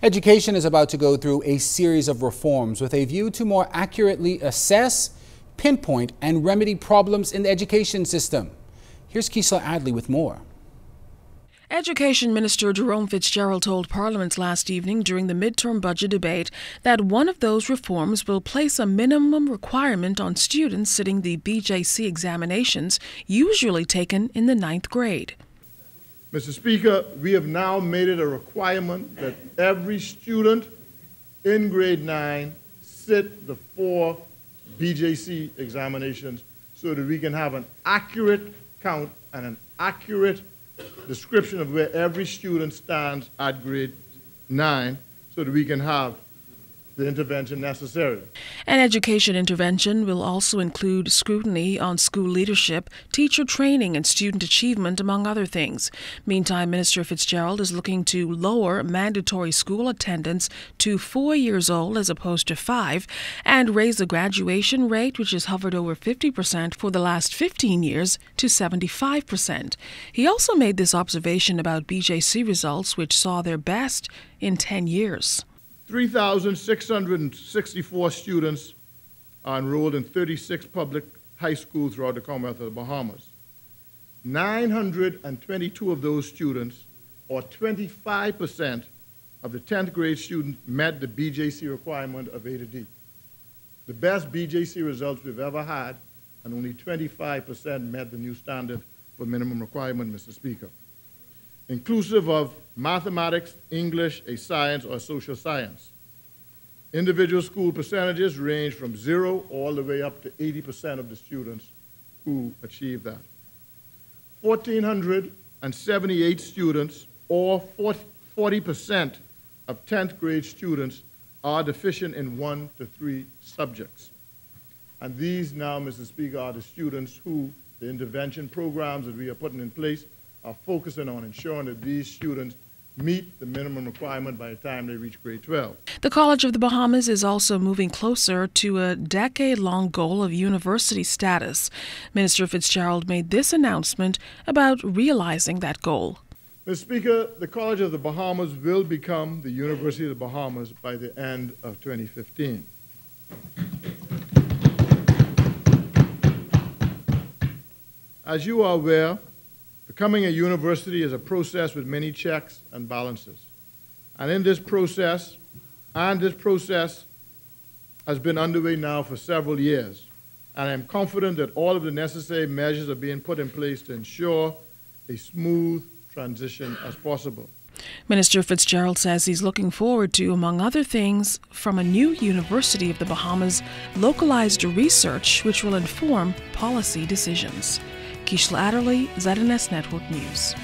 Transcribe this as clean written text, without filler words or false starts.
Education is about to go through a series of reforms with a view to more accurately assess, pinpoint, and remedy problems in the education system. Here's Keisha Adley with more. Education Minister Jerome Fitzgerald told Parliament last evening during the midterm budget debate that one of those reforms will place a minimum requirement on students sitting the BJC examinations usually taken in the 9th grade. Mr. Speaker, we have now made it a requirement that every student in grade 9 sit the 4 BJC examinations so that we can have an accurate count and an accurate description of where every student stands at grade 9 so that we can have the intervention necessary. An education intervention will also include scrutiny on school leadership, teacher training, and student achievement, among other things. Meantime, Minister Fitzgerald is looking to lower mandatory school attendance to 4 years old as opposed to 5, and raise the graduation rate, which has hovered over 50% for the last 15 years, to 75%. He also made this observation about BJC results, which saw their best in 10 years. 3,664 students are enrolled in 36 public high schools throughout the Commonwealth of the Bahamas. 922 of those students, or 25% of the 10th grade students, met the BJC requirement of A to D. The best BJC results we've ever had, and only 25% met the new standard for minimum requirement, Mr. Speaker, inclusive of mathematics, English, a science, or social science. Individual school percentages range from 0 all the way up to 80% of the students who achieve that. 1,478 students, or 40% of 10th grade students, are deficient in 1 to 3 subjects. And these now, Mr. Speaker, are the students who the intervention programs that we are putting in place are focusing on ensuring that these students meet the minimum requirement by the time they reach grade 12. The College of the Bahamas is also moving closer to a decade-long goal of university status. Minister Fitzgerald made this announcement about realizing that goal. Mr. Speaker, the College of the Bahamas will become the University of the Bahamas by the end of 2015. As you are aware, becoming a university is a process with many checks and balances. And this process has been underway now for several years. And I'm confident that all of the necessary measures are being put in place to ensure a smooth transition as possible. Minister Fitzgerald says he's looking forward to, among other things, from a new University of the Bahamas, localized research which will inform policy decisions. Keisha Adderley, ZNS Network News.